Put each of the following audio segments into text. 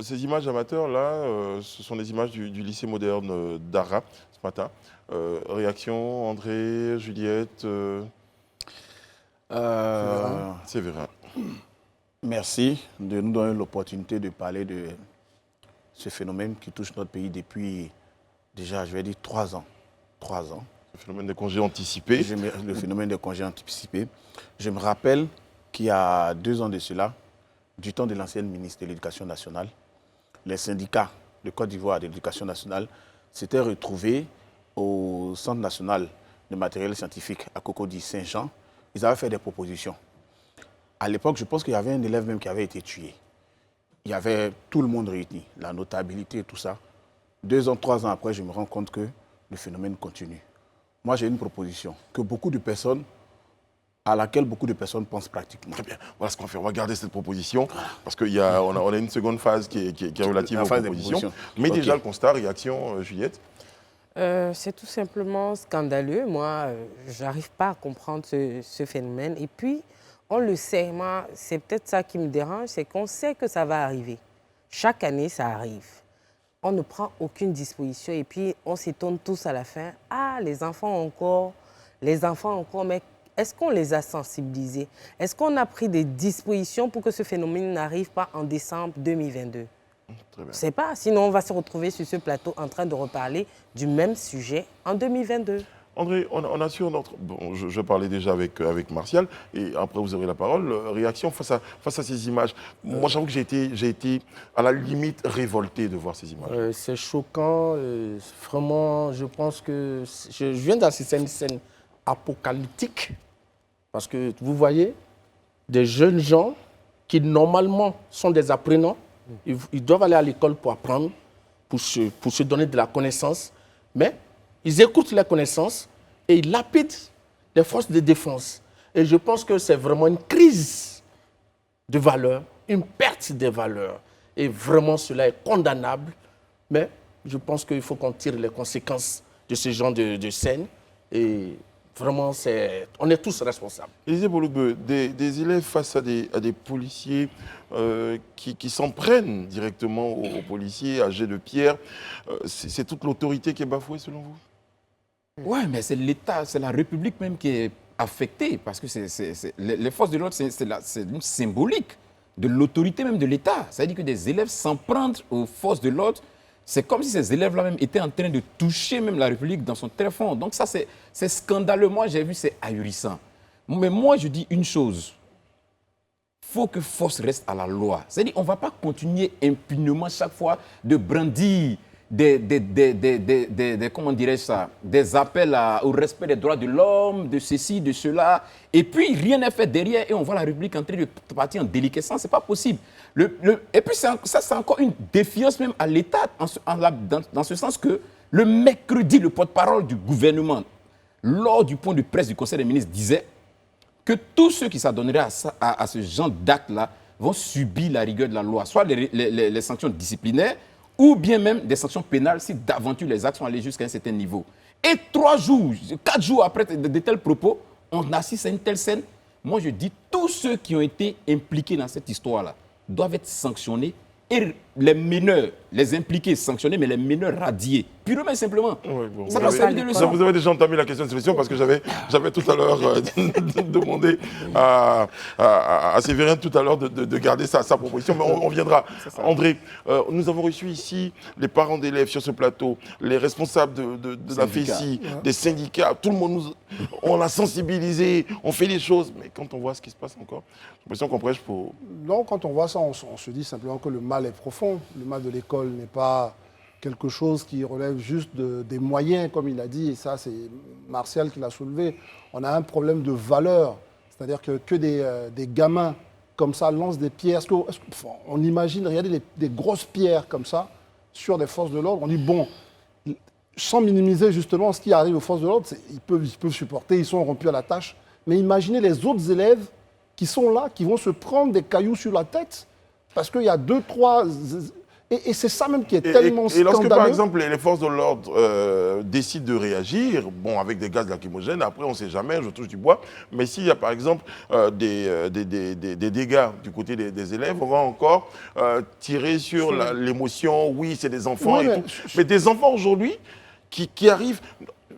Ces images amateurs, là, ce sont des images du lycée moderne d'Arras, ce matin. Réaction, André, Juliette, Euh, Séverin. Merci de nous donner l'opportunité de parler de ce phénomène qui touche notre pays depuis déjà, je vais dire, 3 ans. 3 ans. Le phénomène des congés anticipés. Le phénomène des congés anticipés. Je me rappelle qu'il y a 2 ans de cela, du temps de l'ancienne ministre de l'Éducation nationale, les syndicats de Côte d'Ivoire de l'Éducation nationale s'étaient retrouvés au Centre national de matériel scientifique à Cocody-Saint-Jean. Ils avaient fait des propositions. À l'époque, je pense qu'il y avait un élève même qui avait été tué. Il y avait tout le monde réuni, la notabilité et tout ça. 2 ans, 3 ans après, je me rends compte que le phénomène continue. Moi, j'ai une proposition à laquelle beaucoup de personnes pensent pratiquement. Très bien. Voilà ce qu'on fait. On va garder cette proposition parce qu'on a une seconde phase qui est relative aux propositions. Mais okay. Déjà, le constat, réaction, Juliette. C'est tout simplement scandaleux. Moi, je n'arrive pas à comprendre ce phénomène. Et puis, on le sait, moi, c'est peut-être ça qui me dérange, c'est qu'on sait que ça va arriver. Chaque année, ça arrive. On ne prend aucune disposition et puis on s'étonne tous à la fin. Ah, les enfants encore, mais est-ce qu'on les a sensibilisés? Est-ce qu'on a pris des dispositions pour que ce phénomène n'arrive pas en décembre 2022? Je ne sais pas, sinon on va se retrouver sur ce plateau en train de reparler du même sujet en 2022. André, on a sur notre... Bon, je parlais déjà avec Martial, et après vous aurez la parole. Réaction face à ces images. Moi, j'avoue que j'ai été à la limite révolté de voir ces images. C'est choquant. Vraiment, je pense que... Je viens d'assister à une scène apocalyptique, parce que vous voyez, des jeunes gens qui normalement sont des apprenants, ils doivent aller à l'école pour apprendre, pour se donner de la connaissance, mais ils écoutent les connaissances et ils lapident les forces de défense. Et je pense que c'est vraiment une crise de valeurs, une perte des valeurs. Et vraiment, cela est condamnable. Mais je pense qu'il faut qu'on tire les conséquences de ce genre de scène. Et vraiment, on est tous responsables. Élisée Bologbeu, des élèves face à des policiers qui s'en prennent directement aux policiers, à jet de pierre, c'est toute l'autorité qui est bafouée selon vous? Oui, mais c'est l'État, c'est la République même qui est affectée, parce que les forces de l'ordre, c'est une symbolique de l'autorité même de l'État. C'est-à-dire que des élèves s'en prendre aux forces de l'ordre, c'est comme si ces élèves-là même étaient en train de toucher même la République dans son très fond. Donc ça, c'est scandaleux. Moi, j'ai vu, c'est ahurissant. Mais moi, je dis une chose. Il faut que force reste à la loi. C'est-à-dire qu'on ne va pas continuer impunément chaque fois de brandir comment dirais-je ça, des appels au respect des droits de l'homme, de ceci, de cela, et puis rien n'est fait derrière et on voit la République en train de partir en déliquescence, c'est pas possible. Et puis ça, c'est encore une défiance même à l'État, dans ce sens que le mercredi, le porte-parole du gouvernement, lors du point de presse du Conseil des ministres, disait que tous ceux qui s'adonneraient à ce genre d'actes-là vont subir la rigueur de la loi, soit les sanctions disciplinaires, ou bien même des sanctions pénales si d'aventure les actes sont allés jusqu'à un certain niveau. Et 3 jours, 4 jours après de tels propos, on assiste à une telle scène. Moi, je dis, tous ceux qui ont été impliqués dans cette histoire-là doivent être sanctionnés et les mineurs, les impliqués sanctionnés, mais les mineurs radiés, purement et simplement. Oui, bon, ça doit servir de leçon. Vous avez déjà entamé la question de solution parce que j'avais tout à l'heure demandé à Séverin tout à l'heure de garder sa proposition, mais on viendra. André, nous avons reçu ici les parents d'élèves sur ce plateau, les responsables de la FESI, des syndicats, tout le monde, on a sensibilisé, on fait les choses, mais quand on voit ce qui se passe encore, j'ai l'impression qu'on prêche pour... Non, quand on voit ça, on se dit simplement que le mal est profond. Le mal de l'école n'est pas quelque chose qui relève juste des moyens, comme il a dit, et ça, c'est Martial qui l'a soulevé. On a un problème de valeur, c'est-à-dire que des gamins comme ça lancent des pierres. On imagine, regardez des grosses pierres comme ça sur des forces de l'ordre. On dit, bon, sans minimiser justement ce qui arrive aux forces de l'ordre, ils peuvent supporter, ils sont rompus à la tâche. Mais imaginez les autres élèves qui sont là, qui vont se prendre des cailloux sur la tête, parce qu'il y a 2, 3 Et c'est ça même qui est Et tellement lorsque, par scandaleux. exemple, les forces de l'ordre décident de réagir, bon, avec des gaz lacrymogènes, après, on ne sait jamais, je touche du bois, mais s'il y a, par exemple, des dégâts du côté des élèves, on va encore tirer sur l'émotion, oui, c'est des enfants Oui, et mais tout. Mais des enfants aujourd'hui qui arrivent...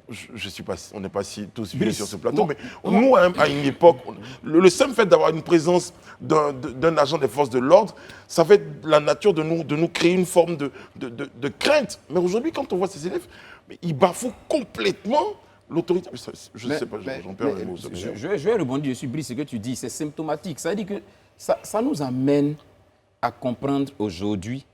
Je suis pas, on n'est pas tous vieux sur ce plateau, mais nous, à une époque, le simple fait d'avoir une présence d'un agent des forces de l'ordre, ça fait la nature de nous créer une forme de crainte. Mais aujourd'hui, quand on voit ces élèves, ils bafouent complètement l'autorité. Je ne sais pas, j'en perds les mots. Je vais rebondir dessus, Brice, ce que tu dis, c'est symptomatique. Ça veut dire que ça nous amène à comprendre aujourd'hui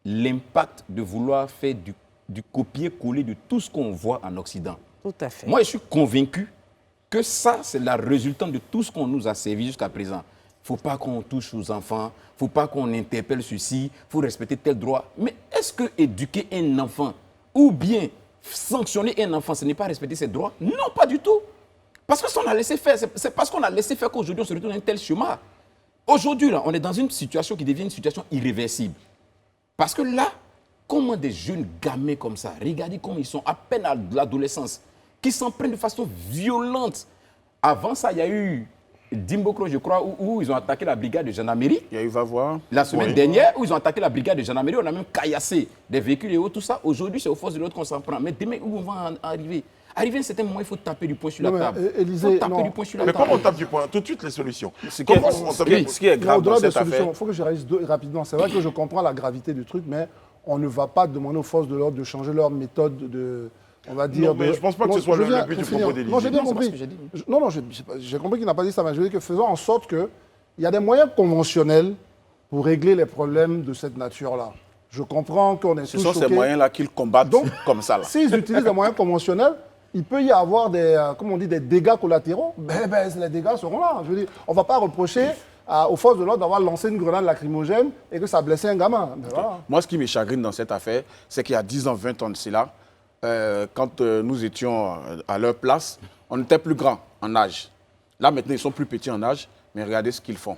l'impact de vouloir faire du copier-coller de tout ce qu'on voit en Occident. Tout à fait. Moi, je suis convaincu que ça, c'est la résultante de tout ce qu'on nous a servi jusqu'à présent. Il ne faut pas qu'on touche aux enfants, il ne faut pas qu'on interpelle ceci, il faut respecter tel droit. Mais est-ce que éduquer un enfant ou bien sanctionner un enfant, ce n'est pas respecter ses droits? Non, pas du tout. Parce que ça, on a laissé faire. C'est parce qu'on a laissé faire qu'aujourd'hui, on se retrouve dans un tel chemin. Aujourd'hui, là, on est dans une situation qui devient une situation irréversible. Parce que là, comment des jeunes gamins comme ça, regardez comment ils sont à peine à l'adolescence, qui s'en prennent de façon violente. Avant ça, il y a eu Dimbokro, je crois, où ils ont attaqué la brigade de gendarmerie. Il y a eu Va voir. La semaine dernière, où ils ont attaqué la brigade de gendarmerie, on a même caillassé des véhicules et autres, tout ça. Aujourd'hui, c'est aux forces de l'ordre qu'on s'en prend. Mais demain, où on va arriver? Arriver à un certain moment, il faut taper du poing sur la table. Il faut taper du poing sur la Mais table. comment on tape du poing? Tout de suite, les solutions. Ce Comment qui est grave Au-delà dans des cette solutions, affaire, il faut que je réalise rapidement. C'est vrai que je comprends la gravité du truc, mais on ne va pas demander aux forces de l'ordre de changer leur méthode de, on va dire... Non, mais je pense pas que ce soit le but du propos d'Élysée. Non, j'ai bien Non, c'est pas ce compris. que j'ai dit. Non, j'ai compris qu'il n'a pas dit ça, mais je veux dire que faisons en sorte qu'il y a des moyens conventionnels pour régler les problèmes de cette nature-là. Je comprends qu'on est ce tous sont ces choqués. moyens-là qu'ils combattent Donc, comme ça. Là. S'ils utilisent des moyens conventionnels, il peut y avoir des, comme on dit, des dégâts collatéraux. Les dégâts seront là. Je veux dire, on ne va pas reprocher aux forces de l'ordre d'avoir lancé une grenade lacrymogène et que ça a blessé un gamin. Mais voilà. Moi, ce qui me chagrine dans cette affaire, c'est qu'il y a 10 ans, 20 ans de cela, quand nous étions à leur place, on était plus grands en âge. Là, maintenant, ils sont plus petits en âge, mais regardez ce qu'ils font.